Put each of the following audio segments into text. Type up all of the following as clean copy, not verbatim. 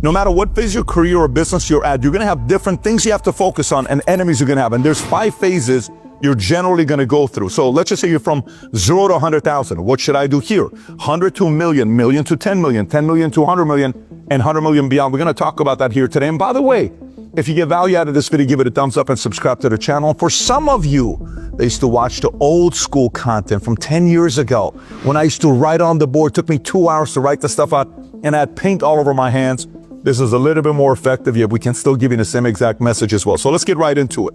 No matter what phase of your career or business you're at, you're going to have different things you have to focus on and enemies you're going to have. And there's 5 phases you're generally going to go through. So let's just say you're from 0 to 100,000. What should I do here? 100 to a million, million to 10 million, 10 million to 100 million, and 100 million beyond. We're going to talk about that here today. And by the way, if you get value out of this video, give it a thumbs up and subscribe to the channel. For some of you, they used to watch the old school content from 10 years ago when I used to write on the board. It took me 2 hours to write the stuff out and I had paint all over my hands. This is a little bit more effective, yet we can still give you the same exact message as well. So let's get right into it.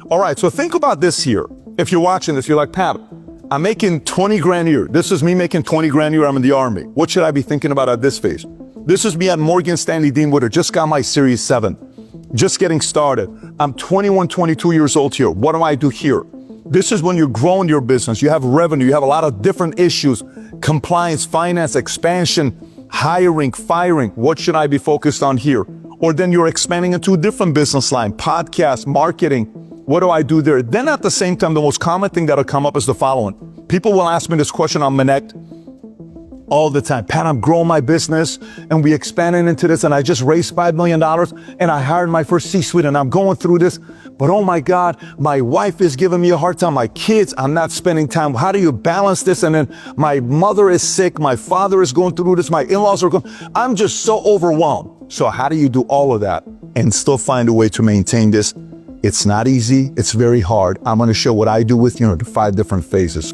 All right, so think about this here. If you're watching this, you're like, Pat, I'm making 20 grand a year. This is me making 20 grand a year. I'm in the Army. What should I be thinking about at this phase? This is me at Morgan Stanley Dean Woodard. Just got my Series 7. Just getting started. I'm 21, 22 years old here. What do I do here? This is when you're growing your business. You have revenue. You have a lot of different issues. Compliance, finance, expansion, hiring, firing. What should I be focused on here? Or then you're expanding into a different business line, podcast, marketing. What do I do there? Then at the same time, the most common thing that'll come up is the following. People will ask me this question on Connect all the time. Pat, I'm growing my business and we expanding into this and I just raised $5 million and I hired my first C-suite and I'm going through this. But oh my God, my wife is giving me a hard time. My kids, I'm not spending time. How do you balance this? And then my mother is sick. My father is going through this. My in-laws are going. I'm just so overwhelmed. So how do you do all of that and still find a way to maintain this? It's not easy. It's very hard. I'm going to show what I do with you in the 5 different phases.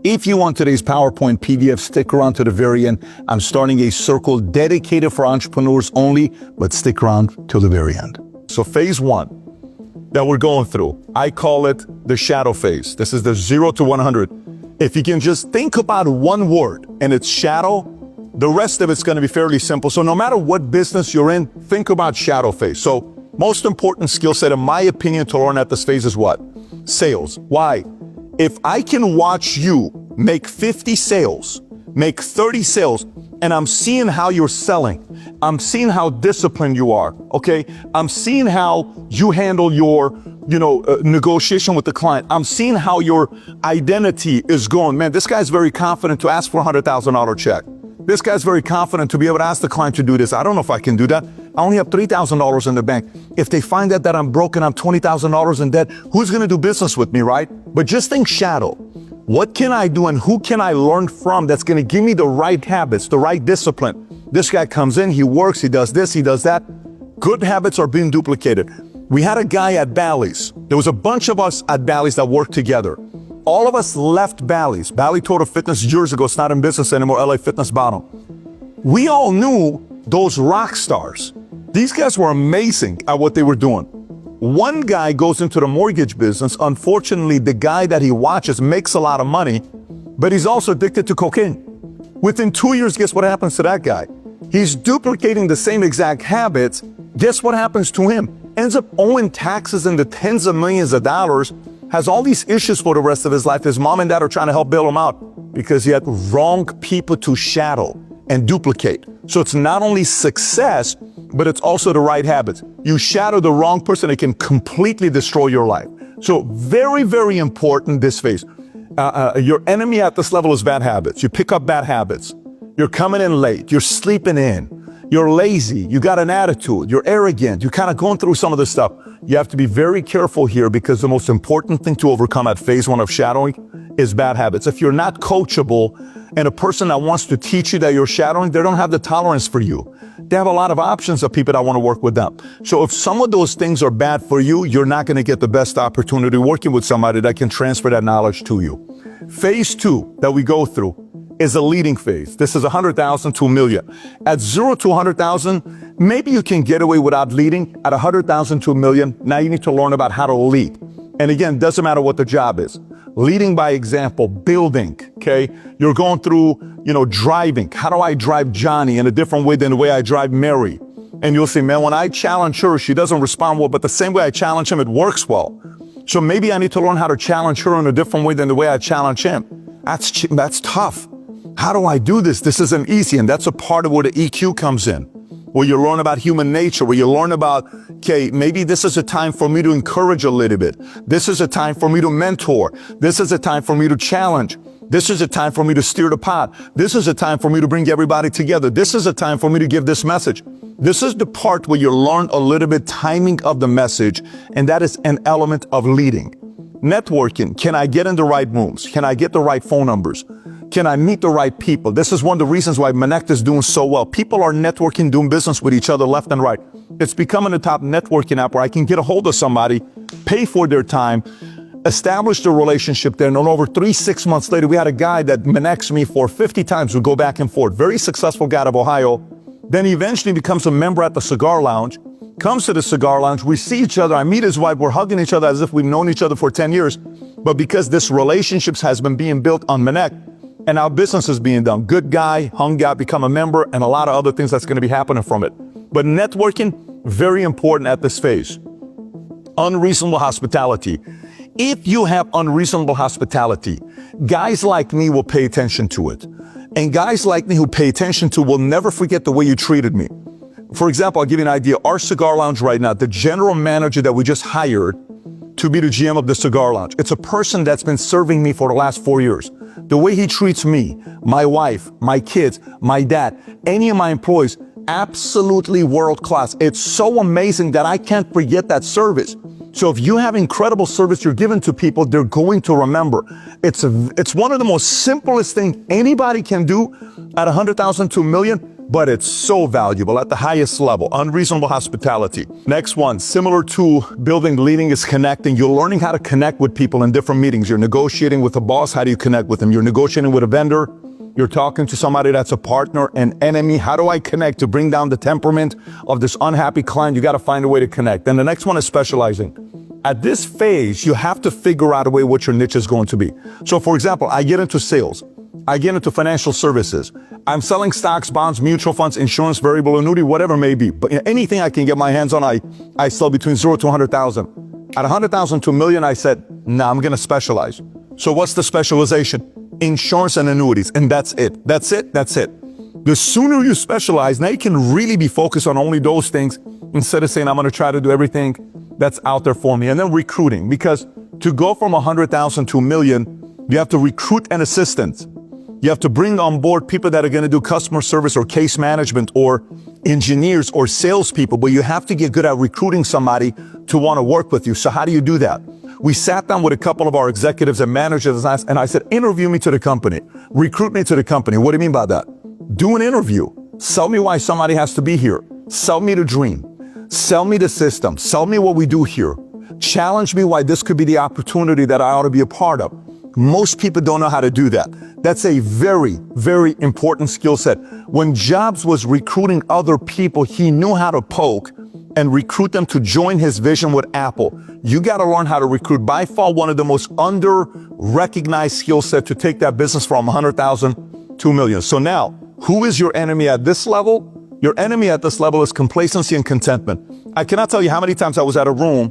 If you want today's PowerPoint PDF, stick around to the very end. I'm starting a circle dedicated for entrepreneurs only, but stick around till the very end. So phase 1 that we're going through, I call it the shadow phase. This is the 0 to 100. If you can just think about one word and it's shadow, the rest of it's going to be fairly simple. So no matter what business you're in, think about shadow phase. So most important skill set, in my opinion, to learn at this phase is what? Sales. Why? If I can watch you make 50 sales, make 30 sales, and I'm seeing how you're selling, I'm seeing how disciplined you are, okay? I'm seeing how you handle your, negotiation with the client. I'm seeing how your identity is going. Man, this guy's very confident to ask for a $100,000 check. This guy's very confident to be able to ask the client to do this. I don't know if I can do that. I only have $3,000 in the bank. If they find out that I'm broke and I'm $20,000 in debt, who's going to do business with me, right? But just think shadow. What can I do and who can I learn from that's going to give me the right habits, the right discipline? This guy comes in, he works, he does this, he does that. Good habits are being duplicated. We had a guy at Bally's. There was a bunch of us at Bally's that worked together. All of us left Bally's. Bally Total Fitness years ago. It's not in business anymore. LA Fitness Bottom. We all knew those rock stars. These guys were amazing at what they were doing. One guy goes into the mortgage business. Unfortunately, the guy that he watches makes a lot of money, but he's also addicted to cocaine. Within 2 years, guess what happens to that guy? He's duplicating the same exact habits. Guess what happens to him? Ends up owing taxes in the tens of millions of dollars, has all these issues for the rest of his life. His mom and dad are trying to help bail him out because he had wrong people to shadow and duplicate. So it's not only success, but it's also the right habits. You shadow the wrong person, it can completely destroy your life. So very, very important this phase. Your enemy at this level is bad habits. You pick up bad habits. You're coming in late. You're sleeping in. You're lazy. You got an attitude. You're arrogant. You're kind of going through some of this stuff. You have to be very careful here because the most important thing to overcome at phase 1 of shadowing is bad habits. If you're not coachable and a person that wants to teach you that you're shadowing, they don't have the tolerance for you. They have a lot of options of people that want to work with them. So if some of those things are bad for you, you're not going to get the best opportunity working with somebody that can transfer that knowledge to you. Phase 2 that we go through is a leading phase. This is 100,000 to a million. At 0 to 100,000, maybe you can get away without leading. At 100,000 to a million, now you need to learn about how to lead. And again, doesn't matter what the job is. Leading by example, building, okay? You're going through, driving. How do I drive Johnny in a different way than the way I drive Mary? And you'll say, man, when I challenge her, she doesn't respond well, but the same way I challenge him, it works well. So maybe I need to learn how to challenge her in a different way than the way I challenge him. That's tough. How do I do this? This isn't easy. And that's a part of where the EQ comes in, where you learn about human nature, where you learn about, okay, maybe this is a time for me to encourage a little bit. This is a time for me to mentor. This is a time for me to challenge. This is a time for me to steer the pot. This is a time for me to bring everybody together. This is a time for me to give this message. This is the part where you learn a little bit timing of the message, and that is an element of leading. Networking. Can I get in the right rooms? Can I get the right phone numbers? Can I meet the right people? This is one of the reasons why Connect is doing so well. People are networking, doing business with each other left and right. It's becoming a top networking app where I can get a hold of somebody, pay for their time, establish the relationship there, and then over 6 months later, we had a guy that connects me for 50 times. We go back and forth. Very successful guy out of Ohio. Then he eventually becomes a member at the cigar lounge, comes to the cigar lounge. We see each other. I meet his wife. We're hugging each other as if we've known each other for 10 years. But because this relationships has been being built on Connect, and our business is being done. Good guy, hung out, become a member, and a lot of other things that's going to be happening from it. But networking, very important at this phase. Unreasonable hospitality. If you have unreasonable hospitality, guys like me will pay attention to it. And guys like me who pay attention to will never forget the way you treated me. For example, I'll give you an idea. Our cigar lounge right now, the general manager that we just hired to be the GM of the cigar lounge, it's a person that's been serving me for the last 4 years. The way he treats me, my wife, my kids, my dad, any of my employees, absolutely world class. It's so amazing that I can't forget that service. So if you have incredible service you're giving to people, they're going to remember. It's one of the most simplest things anybody can do at 100,000 to $1 million, but it's so valuable at the highest level. Unreasonable hospitality. Next one, similar to building, leading is connecting. You're learning how to connect with people in different meetings. You're negotiating with a boss. How do you connect with them? You're negotiating with a vendor. You're talking to somebody that's a partner, an enemy. How do I connect to bring down the temperament of this unhappy client? You got to find a way to connect. And the next one is specializing. At this phase, you have to figure out a way what your niche is going to be. So for example, I get into sales. I get into financial services. I'm selling stocks, bonds, mutual funds, insurance, variable annuity, whatever it may be. But anything I can get my hands on, I sell between 0 to 100,000. At 100,000 to $1 million, I said, nah, I'm going to specialize. So what's the specialization? Insurance and annuities. And that's it. That's it. That's it. The sooner you specialize, now you can really be focused on only those things instead of saying, I'm going to try to do everything that's out there for me. And then recruiting, because to go from 100,000 to $1 million, you have to recruit an assistant. You have to bring on board people that are going to do customer service or case management or engineers or salespeople, but you have to get good at recruiting somebody to want to work with you. So how do you do that? We sat down with a couple of our executives and managers and I said, interview me to the company, recruit me to the company. What do you mean by that? Do an interview. Sell me why somebody has to be here. Sell me the dream. Sell me the system. Sell me what we do here. Challenge me why this could be the opportunity that I ought to be a part of. Most people don't know how to do that. That's a very, very important skill set. When Jobs was recruiting other people, he knew how to poke and recruit them to join his vision with Apple. You got to learn how to recruit. By far, one of the most under-recognized skill set to take that business from 100,000 to $1 million. So now, who is your enemy at this level? Your enemy at this level is complacency and contentment. I cannot tell you how many times I was in a room,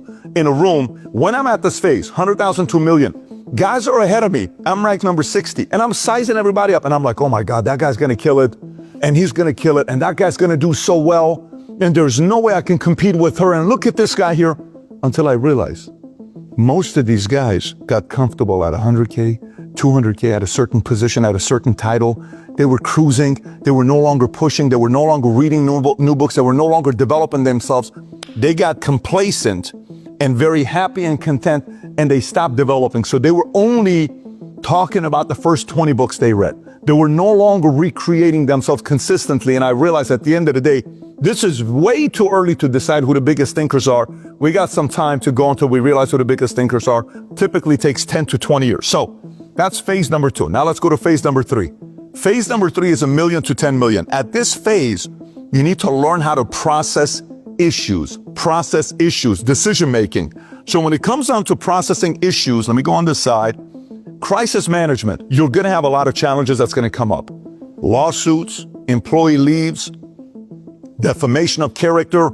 when I'm at this phase, 100,000 to $1 million, guys are ahead of me. I'm ranked number 60 and I'm sizing everybody up and I'm like, oh my God, that guy's going to kill it and he's going to kill it and that guy's going to do so well and there's no way I can compete with her and look at this guy here, until I realized most of these guys got comfortable at 100K, 200K, at a certain position, at a certain title. They were cruising. They were no longer pushing. They were no longer reading new books. They were no longer developing themselves. They got complacent and very happy and content, and they stopped developing. So they were only talking about the first 20 books they read. They were no longer recreating themselves consistently. And I realized at the end of the day, this is way too early to decide who the biggest thinkers are. We got some time to go until we realize who the biggest thinkers are. Typically takes 10 to 20 years. So that's phase number 2. Now let's go to phase number 3. Phase number 3 is $1 million to $10 million. At this phase, you need to learn how to process issues, decision making. So when it comes down to processing issues, let me go on this side. Crisis management, you're going to have a lot of challenges that's going to come up. Lawsuits, employee leaves, defamation of character,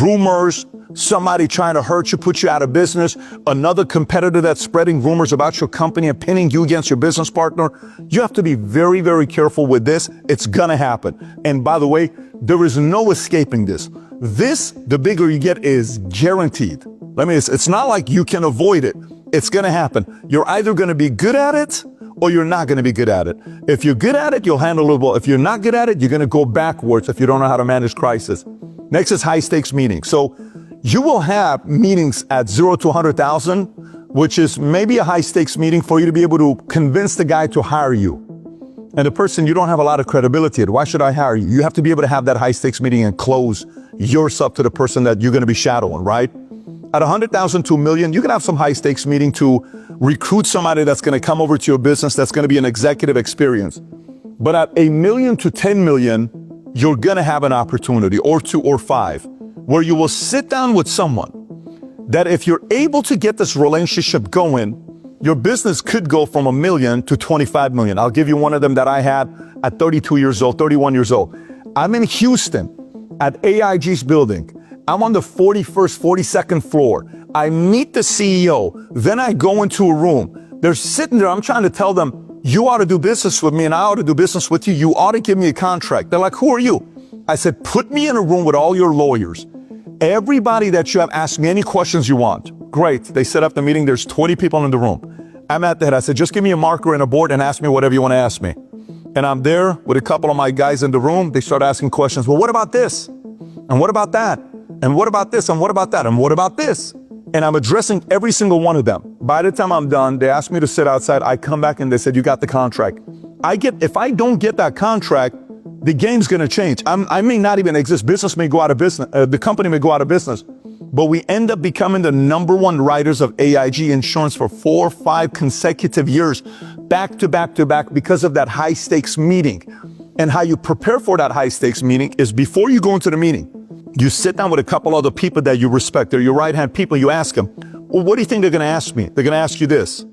rumors, somebody trying to hurt you, put you out of business, another competitor that's spreading rumors about your company and pinning you against your business partner. You have to be very, very careful with this. It's gonna happen. And by the way, there is no escaping this. This, the bigger you get, is guaranteed. It's not like you can avoid it. It's gonna happen. You're either gonna be good at it or you're not going to be good at it. If you're good at it, you'll handle it well. If you're not good at it, you're going to go backwards if you don't know how to manage crisis. Next is high stakes meetings. So you will have meetings at 0 to 100,000, which is maybe a high stakes meeting for you to be able to convince the guy to hire you. And the person you don't have a lot of credibility at, why should I hire you? You have to be able to have that high stakes meeting and close yourself to the person that you're going to be shadowing, right? At 100,000 to $1 million, you can have some high stakes meeting to recruit somebody that's going to come over to your business, that's going to be an executive experience. But at $1 million to $10 million, you're going to have an opportunity, or 2 or 5, where you will sit down with someone that if you're able to get this relationship going, your business could go from $1 million to $25 million. I'll give you one of them that I had at 32 years old, 31 years old. I'm in Houston at AIG's building. I'm on the 41st, 42nd floor. I meet the CEO. Then I go into a room. They're sitting there. I'm trying to tell them, you ought to do business with me and I ought to do business with you. You ought to give me a contract. They're like, who are you? I said, put me in a room with all your lawyers. Everybody that you have, ask me any questions you want. Great. They set up the meeting. There's 20 people in the room. I'm at the head. I said, just give me a marker and a board and ask me whatever you want to ask me. And I'm there with a couple of my guys in the room. They start asking questions. Well, what about this? And what about that? And what about this? And what about that? And what about this? And I'm addressing every single one of them. By the time I'm done, they ask me to sit outside. I come back and they said, you got the contract. If I don't get that contract, the game's going to change. I may not even exist. Business may go out of business. The company may go out of business. But we end up becoming the #1 writers of AIG insurance for 4 or 5 consecutive years, back to back to back, because of that high stakes meeting. And how you prepare for that high stakes meeting is before you go into the meeting, you sit down with a couple other people that you respect. They're your right-hand people. You ask them, well, what do you think they're going to ask me? They're going to ask you this.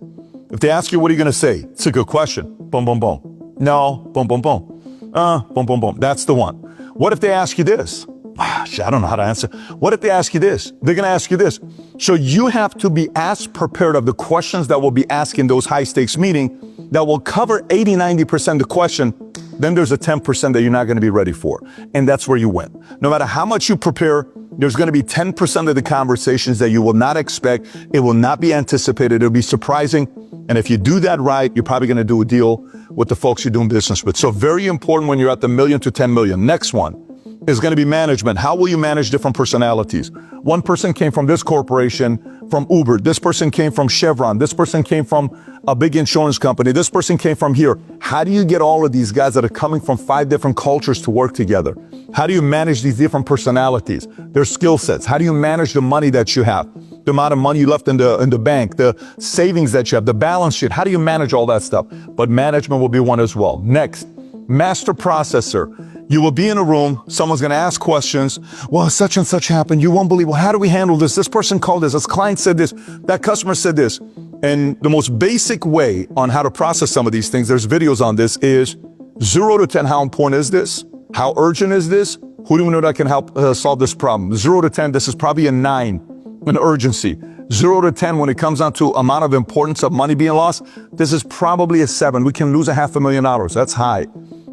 If they ask you, what are you going to say? It's a good question. Boom, boom, boom. No, boom, boom, boom. Boom, boom, boom. That's the one. What if they ask you this? I don't know how to answer. What if they ask you this? They're going to ask you this. So you have to be as prepared of the questions that will be asked in those high stakes meeting that will cover 80, 90% of the question. Then there's a 10% that you're not going to be ready for. And that's where you win. No matter how much you prepare, there's going to be 10% of the conversations that you will not expect. It will not be anticipated. It'll be surprising. And if you do that right, you're probably going to do a deal with the folks you're doing business with. So very important when you're at the $1 million to $10 million. Next one is going to be management. How will you manage different personalities? One person came from this corporation, from Uber. This person came from Chevron. This person came from a big insurance company. This person came from here. How do you get all of these guys that are coming from 5 different cultures to work together? How do you manage these different personalities, their skill sets? How do you manage the money that you have? The amount of money you left in the bank, the savings that you have, the balance sheet. How do you manage all that stuff? But management will be one as well. Next, master processor. You will be in a room, someone's going to ask questions. Well, such and such happened. You won't believe, well, how do we handle this? This person called this client said this, that customer said this. And the most basic way on how to process some of these things, there's videos on this, is 0 to 10, how important is this? How urgent is this? Who do we know that can help solve this problem? 0 to 10, this is probably a 9, an urgency. 0 to 10, when it comes down to amount of importance of money being lost, this is probably a 7. We can lose $500,000. That's high.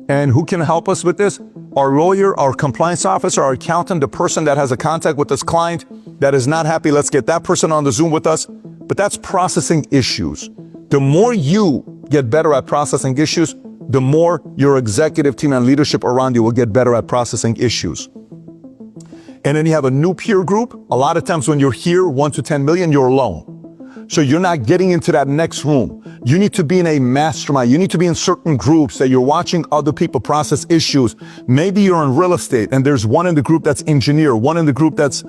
And who can help us with this? Our lawyer, our compliance officer, our accountant, the person that has a contact with this client that is not happy. Let's get that person on the Zoom with us. But that's processing issues. The more you get better at processing issues, the more your executive team and leadership around you will get better at processing issues. And then you have a new peer group. A lot of times when you're here, 1 to 10 million, you're alone. So you're not getting into that next room. You need to be in a mastermind. You need to be in certain groups that you're watching other people process issues. Maybe you're in real estate and there's one in the group that's engineer, one in the group that's,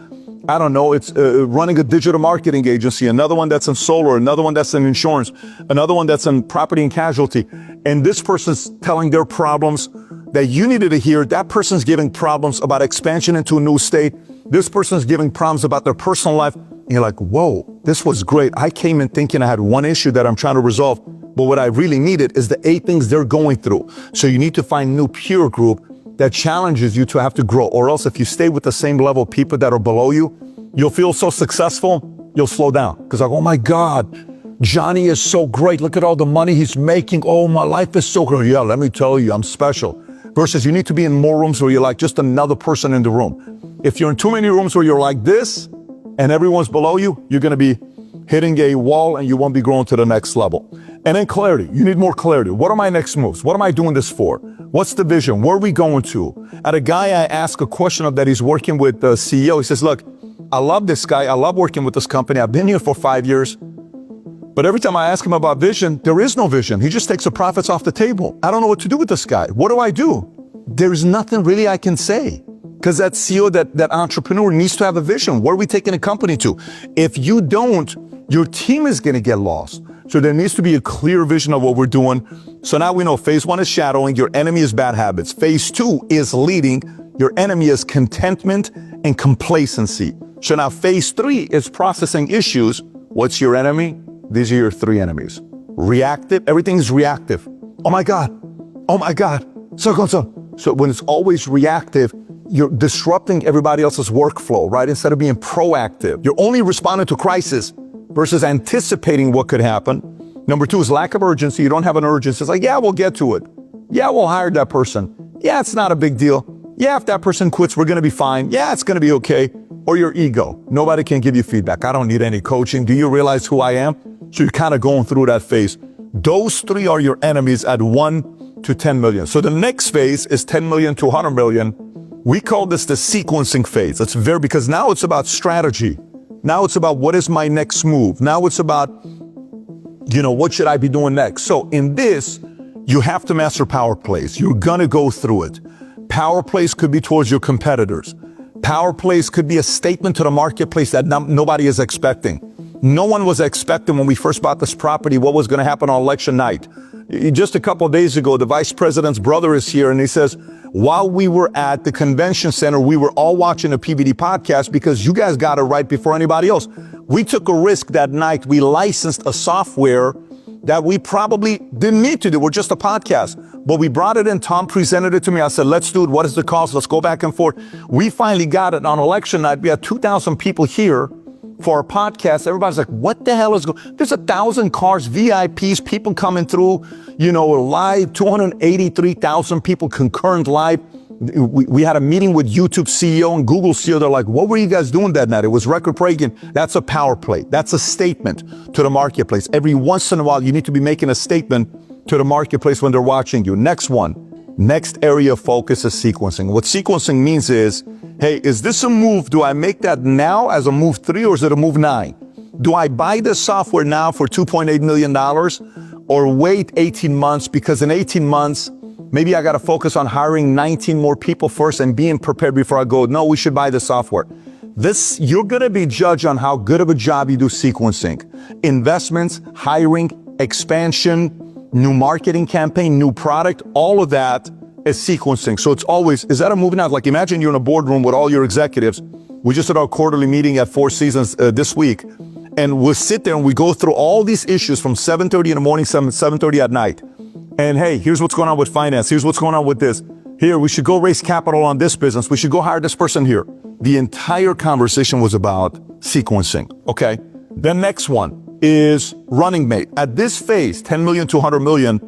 I don't know, it's running a digital marketing agency, another one that's in solar, another one that's in insurance, another one that's in property and casualty. And this person's telling their problems that you needed to hear. That person's giving problems about expansion into a new state. This person's giving problems about their personal life. And you're like, whoa, this was great. I came in thinking I had one issue that I'm trying to resolve, but what I really needed is the 8 things they're going through. So you need to find a new peer group that challenges you to have to grow, or else if you stay with the same level of people that are below you, you'll feel so successful, you'll slow down. Because like, oh my God, Johnny is so great. Look at all the money he's making. Oh, my life is so great. Yeah, let me tell you, I'm special. Versus you need to be in more rooms where you're like just another person in the room. If you're in too many rooms where you're like this, and everyone's below you, you're going to be hitting a wall and you won't be growing to the next level. And then clarity. You need more clarity. What are my next moves? What am I doing this for? What's the vision? Where are we going to? At a guy I asked a question of that he's working with the CEO. He says, look, I love this guy. I love working with this company. I've been here for 5 years. But every time I ask him about vision, there is no vision. He just takes the profits off the table. I don't know what to do with this guy. What do I do? There's nothing really I can say. Because that CEO, that entrepreneur needs to have a vision. Where are we taking the company to? If you don't, your team is going to get lost. So there needs to be a clear vision of what we're doing. So now we know phase 1 is shadowing. Your enemy is bad habits. Phase 2 is leading. Your enemy is contentment and complacency. So now phase 3 is processing issues. What's your enemy? These are your 3 enemies. Reactive. Everything's reactive. Oh my God. Oh my God. So when it's always reactive, you're disrupting everybody else's workflow, right? Instead of being proactive, you're only responding to crisis versus anticipating what could happen. Number 2 is lack of urgency. You don't have an urgency. It's like, yeah, we'll get to it. Yeah, we'll hire that person. Yeah, it's not a big deal. Yeah, if that person quits, we're going to be fine. Yeah, it's going to be okay. Or your ego. Nobody can give you feedback. I don't need any coaching. Do you realize who I am? So you're kind of going through that phase. Those 3 are your enemies at 1 to 10 million. So the next phase is 10 million to 100 million. We call this the sequencing phase. That's because now it's about strategy. Now it's about what is my next move. Now it's about, what should I be doing next? So in this, you have to master power plays. You're going to go through it. Power plays could be towards your competitors. Power plays could be a statement to the marketplace that nobody is expecting. No one was expecting when we first bought this property what was going to happen on election night. Just a couple of days ago, the vice president's brother is here and he says, while we were at the convention center, we were all watching a PBD podcast because you guys got it right before anybody else. We took a risk that night. We licensed a software that we probably didn't need to do. We're just a podcast. But we brought it in. Tom presented it to me. I said, let's do it. What is the cost? Let's go back and forth. We finally got it on election night. We had 2,000 people here for our podcast. Everybody's like, what the hell is going on? There's 1,000 cars, VIPs, people coming through, live, 283,000 people concurrent live. We had a meeting with YouTube CEO and Google CEO. They're like, what were you guys doing that night? It was record breaking. That's a power play. That's a statement to the marketplace. Every once in a while, you need to be making a statement to the marketplace when they're watching you. Next area of focus is sequencing. What sequencing means is, hey, is this a move? Do I make that now as a move 3 or is it a move 9? Do I buy this software now for $2.8 million or wait 18 months? Because in 18 months, maybe I got to focus on hiring 19 more people first and being prepared before I go, no, we should buy the software. You're going to be judged on how good of a job you do sequencing. Investments, hiring, expansion, new marketing campaign, new product, all of that is sequencing. So it's always, is that a move now? Like imagine you're in a boardroom with all your executives. We just had our quarterly meeting at Four Seasons this week. And we'll sit there and we go through all these issues from 7:30 in the morning, 7:30 at night. And hey, here's what's going on with finance. Here's what's going on with this. Here, we should go raise capital on this business. We should go hire this person here. The entire conversation was about sequencing. Okay. The next one is running mate. At this phase, 10 million to 100 million,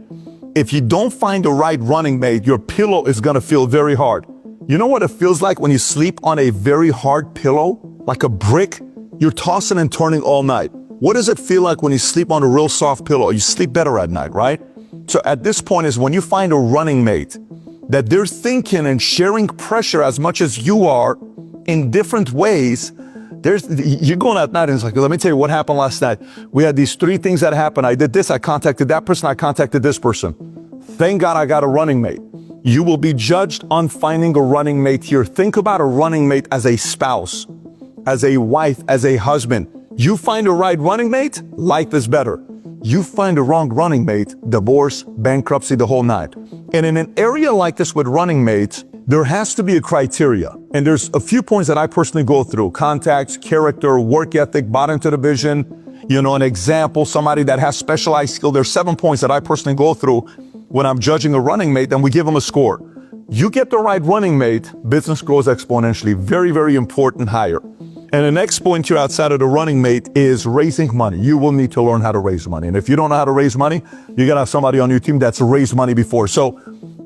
if you don't find the right running mate, your pillow is going to feel very hard. You know what it feels like when you sleep on a very hard pillow, like a brick? You're tossing and turning all night. What does it feel like when you sleep on a real soft pillow? You sleep better at night, right? So at this point is when you find a running mate that they're thinking and sharing pressure as much as you are in different ways. You're going at night and it's like, let me tell you what happened last night. We had these 3 things that happened. I did this, I contacted that person, I contacted this person. Thank God I got a running mate. You will be judged on finding a running mate here. Think about a running mate as a spouse, as a wife, as a husband. You find a right running mate, life is better. You find a wrong running mate, divorce, bankruptcy, the whole night. And in an area like this with running mates, there has to be a criteria. And there's a few points that I personally go through. Contacts, character, work ethic, bought into the vision, an example, somebody that has specialized skill. There's 7 points that I personally go through when I'm judging a running mate, and we give them a score. You get the right running mate, business grows exponentially. Very, very important hire. And the next point here outside of the running mate is raising money. You will need to learn how to raise money. And if you don't know how to raise money, you got to have somebody on your team that's raised money before. So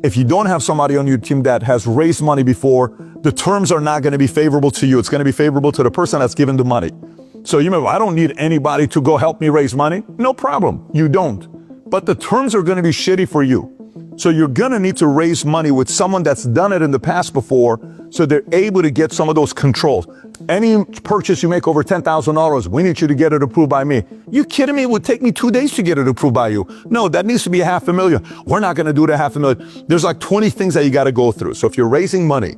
if you don't have somebody on your team that has raised money before, the terms are not going to be favorable to you. It's going to be favorable to the person that's given the money. So you remember, I don't need anybody to go help me raise money. No problem. You don't. but the terms are going to be shitty for you. So you're going to need to raise money with someone that's done it in the past before, so they're able to get some of those controls. Any purchase you make over $10,000, we need you to get it approved by me. You kidding me? It would take me 2 days to get it approved by you. No, that needs to be $500,000. We're not going to do the $500,000. There's like 20 things that you got to go through. So if you're raising money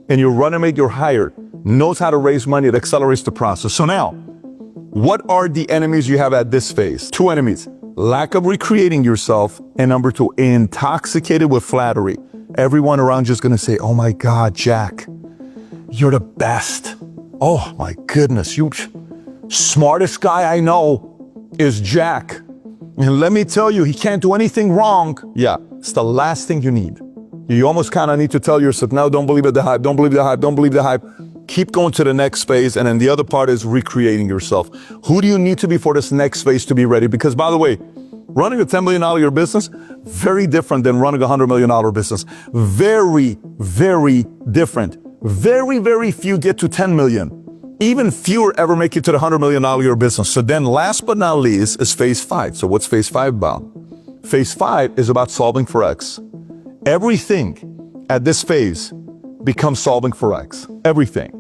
and your running mate you're hired knows how to raise money, it accelerates the process. So now, what are the enemies you have at this phase? 2 enemies. Lack of recreating yourself, and number 2, intoxicated with flattery. Everyone around you is going to say, oh my God, Jack, you're the best. Oh my goodness, you smartest guy I know is Jack. And let me tell you, he can't do anything wrong. Yeah, it's the last thing you need. You almost kind of need to tell yourself, no, don't believe the hype, don't believe the hype, don't believe the hype. Keep going to the next phase. And then the other part is recreating yourself. Who do you need to be for this next phase to be ready? Because by the way, running a $10 million business, very different than running a $100 million business. Very, very different. Very, very few get to 10 million. Even fewer ever make it to the $100 million business. So then last but not least is phase 5. So what's phase 5 about? Phase 5 is about solving for X. Everything at this phase becomes solving for X. Everything.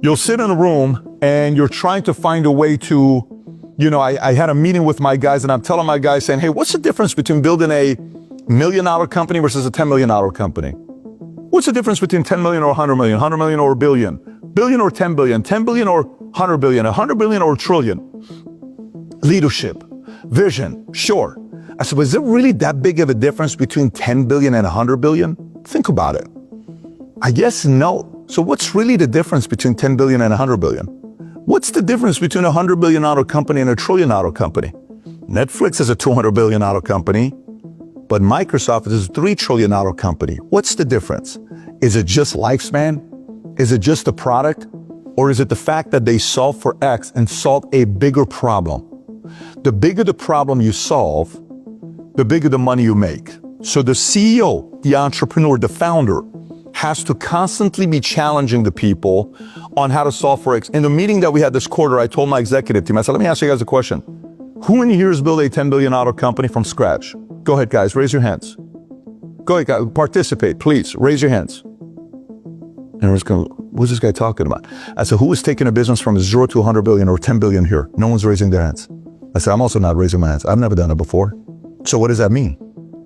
You'll sit in a room and you're trying to find a way to, I had a meeting with my guys and I'm telling my guys saying, hey, what's the difference between building a $1 million company versus a $10 million company? What's the difference between 10 million or 100 million, 100 million or a billion, billion or 10 billion, 10 billion or 100 billion, 100 billion or a trillion? Leadership, vision, sure. I said, is there really that big of a difference between 10 billion and 100 billion? Think about it. I guess no. So what's really the difference between 10 billion and 100 billion? What's the difference between a $100 billion company and a $1 trillion company? Netflix is a $200 billion company, but Microsoft is a $3 trillion company. What's the difference? Is it just lifespan? Is it just the product? Or is it the fact that they solve for X and solve a bigger problem? The bigger the problem you solve, the bigger the money you make. So the CEO, the entrepreneur, the founder, has to constantly be challenging the people on how to solve for X. In the meeting that we had this quarter, I told my executive team, I said, let me ask you guys a question. Who in here has built a $10 billion company from scratch? Go ahead, guys, raise your hands. Go ahead, guys, participate, please, raise your hands. And everyone's going, what's this guy talking about? I said, who is taking a business from 0 to 100 billion or 10 billion here? No one's raising their hands. I said, I'm also not raising my hands. I've never done it before. So what does that mean?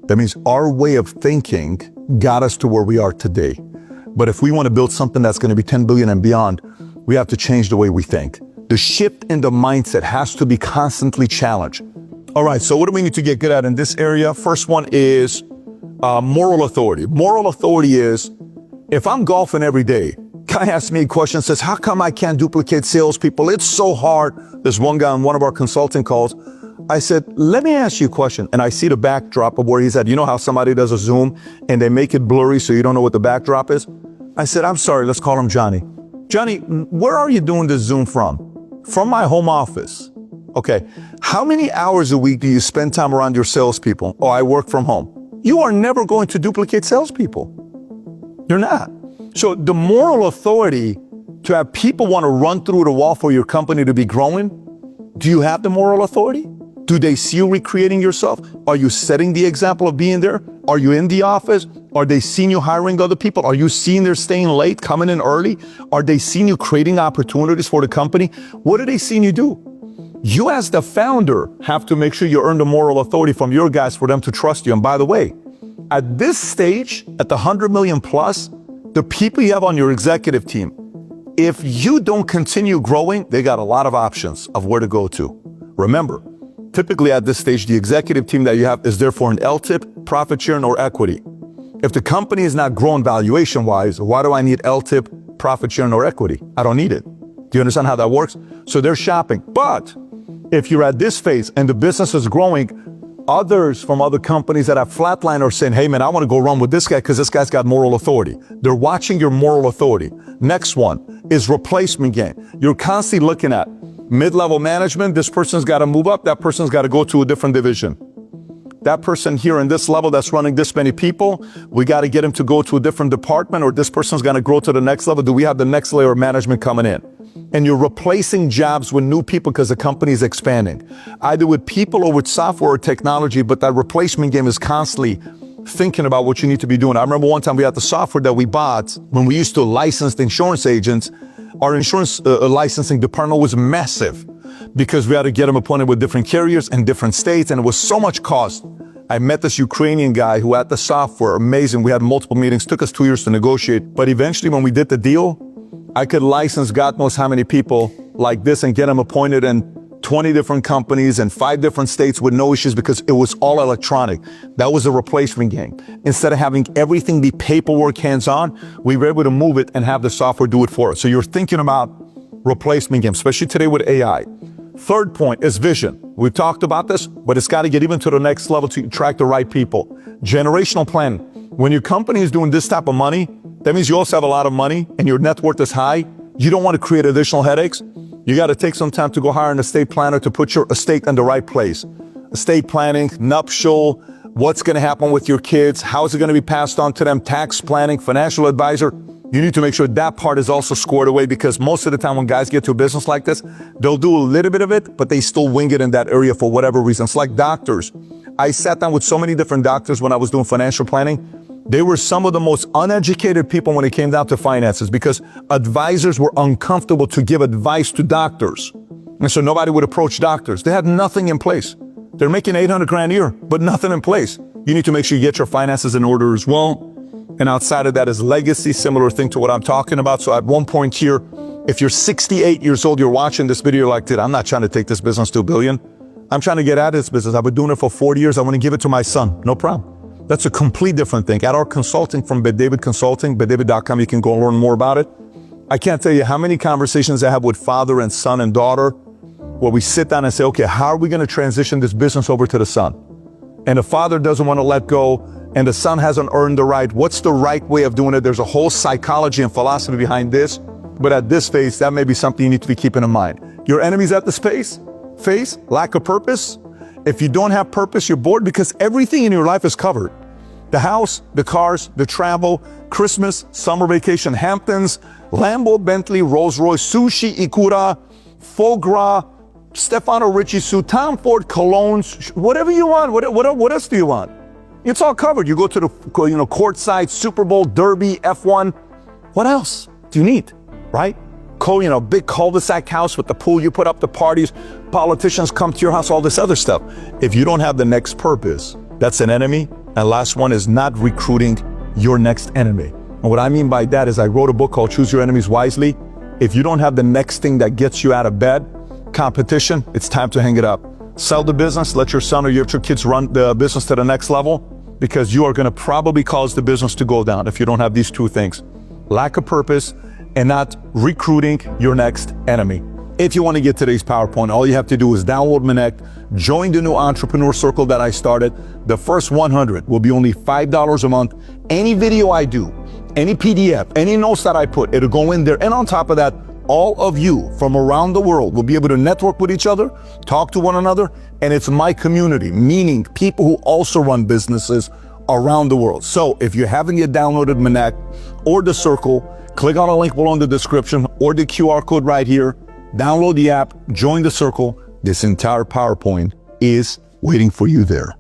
That means our way of thinking got us to where we are today. But if we want to build something that's going to be 10 billion and beyond, we have to change the way we think. The shift in the mindset has to be constantly challenged. All right, so what do we need to get good at in this area? First one is moral authority. Moral authority is, if I'm golfing every day, guy asks me a question, says, how come I can't duplicate salespeople? It's so hard. There's one guy on one of our consulting calls. I said, let me ask you a question. And I see the backdrop of where he's at. You know how somebody does a Zoom and they make it blurry so you don't know what the backdrop is? I said, I'm sorry, let's call him Johnny. Johnny, where are you doing this Zoom from? From my home office. Okay, how many hours a week do you spend time around your salespeople? Oh, I work from home. You are never going to duplicate salespeople. You're not. So the moral authority to have people want to run through the wall for your company to be growing, do you have the moral authority? Do they see you recreating yourself? Are you setting the example of being there? Are you in the office? Are they seeing you hiring other people? Are you seeing they're staying late, coming in early? Are they seeing you creating opportunities for the company? What are they seeing you do? You as the founder have to make sure you earn the moral authority from your guys for them to trust you. And by the way, at this stage, at the 100 million plus, the people you have on your executive team, if you don't continue growing, they got a lot of options of where to go to. Remember, typically at this stage, the executive team that you have is there for an LTIP, profit sharing, or equity. If the company is not growing valuation-wise, why do I need LTIP, profit sharing, or equity? I don't need it. Do you understand how that works? So they're shopping. But if you're at this phase and the business is growing, others from other companies that have flatlined are saying, hey man, I want to go run with this guy because this guy's got moral authority. They're watching your moral authority. Next one is replacement game. You're constantly looking at mid-level management. This person's got to move up. That person's got to go to a different division. That person here in this level that's running this many people, we got to get him to go to a different department, or this person's going to grow to the next level. Do we have the next layer of management coming in? and you're replacing jobs with new people because the company is expanding, either with people or with software or technology, but that replacement game is constantly thinking about what you need to be doing. I remember one time we had the software that we bought when we used to license the insurance agents. Our insurance licensing department was massive because we had to get them appointed with different carriers in different states, and it was so much cost. I met this Ukrainian guy who had the software, amazing. We had multiple meetings, took us 2 years to negotiate. But eventually when we did the deal, I could license God knows how many people like this and get them appointed in 20 different companies in 5 different states with no issues because it was all electronic. That was a replacement game. Instead of having everything be paperwork hands-on, we were able to move it and have the software do it for us. So you're thinking about replacement games, especially today with AI. Third point is vision. We've talked about this, but it's got to get even to the next level to attract the right people. Generational plan. When your company is doing this type of money, that means you also have a lot of money and your net worth is high. You don't want to create additional headaches. You got to take some time to go hire an estate planner to put your estate in the right place. Estate planning, nuptial, what's going to happen with your kids, how is it going to be passed on to them, tax planning, financial advisor. You need to make sure that part is also squared away, because most of the time when guys get to a business like this, they'll do a little bit of it, but they still wing it in that area for whatever reason. It's like doctors. I sat down with so many different doctors when I was doing financial planning. They were some of the most uneducated people when it came down to finances, because advisors were uncomfortable to give advice to doctors. And so nobody would approach doctors. They had nothing in place. They're making 800 grand a year, but nothing in place. You need to make sure you get your finances in order as well. And outside of that is legacy, similar thing to what I'm talking about. So at one point here, if you're 68 years old, you're watching this video, you're like, dude, I'm not trying to take this business to $1 billion. I'm trying to get out of this business. I've been doing it for 40 years. I want to give it to my son. No problem. That's a complete different thing. At our consulting from BetDavid Consulting, betdavid.com, you can go learn more about it. I can't tell you how many conversations I have with father and son and daughter where we sit down and say, okay, how are we going to transition this business over to the son? And the father doesn't want to let go, and the son hasn't earned the right. What's the right way of doing it? There's a whole psychology and philosophy behind this. But at this phase, that may be something you need to be keeping in mind. Your enemies at this phase, lack of purpose. If you don't have purpose, you're bored, because everything in your life is covered. The house, the cars, the travel, Christmas, summer vacation, Hamptons, Lambo, Bentley, Rolls Royce, sushi, ikura, foie gras, Stefano Ricci suit, Tom Ford colognes, whatever you want. What else do you want? It's all covered. You go to the courtside, Super Bowl, Derby, F1. What else do you need, right? Big cul-de-sac house with the pool. You put up the parties. Politicians come to your house, all this other stuff. If you don't have the next purpose, that's an enemy. And last one is not recruiting your next enemy. And what I mean by that is I wrote a book called Choose Your Enemies Wisely. If you don't have the next thing that gets you out of bed, competition, it's time to hang it up. Sell the business, let your son or your kids run the business to the next level, because you are going to probably cause the business to go down if you don't have these two things. Lack of purpose and not recruiting your next enemy. If you want to get today's PowerPoint, all you have to do is download Connect, join the new entrepreneur circle that I started. The first 100 will be only $5 a month. Any video I do, any PDF, any notes that I put, it'll go in there. And on top of that, all of you from around the world will be able to network with each other, talk to one another, and it's my community, meaning people who also run businesses around the world. So if you haven't yet downloaded Connect or the circle, click on the link below in the description or the QR code right here. Download the app, join the circle. This entire PowerPoint is waiting for you there.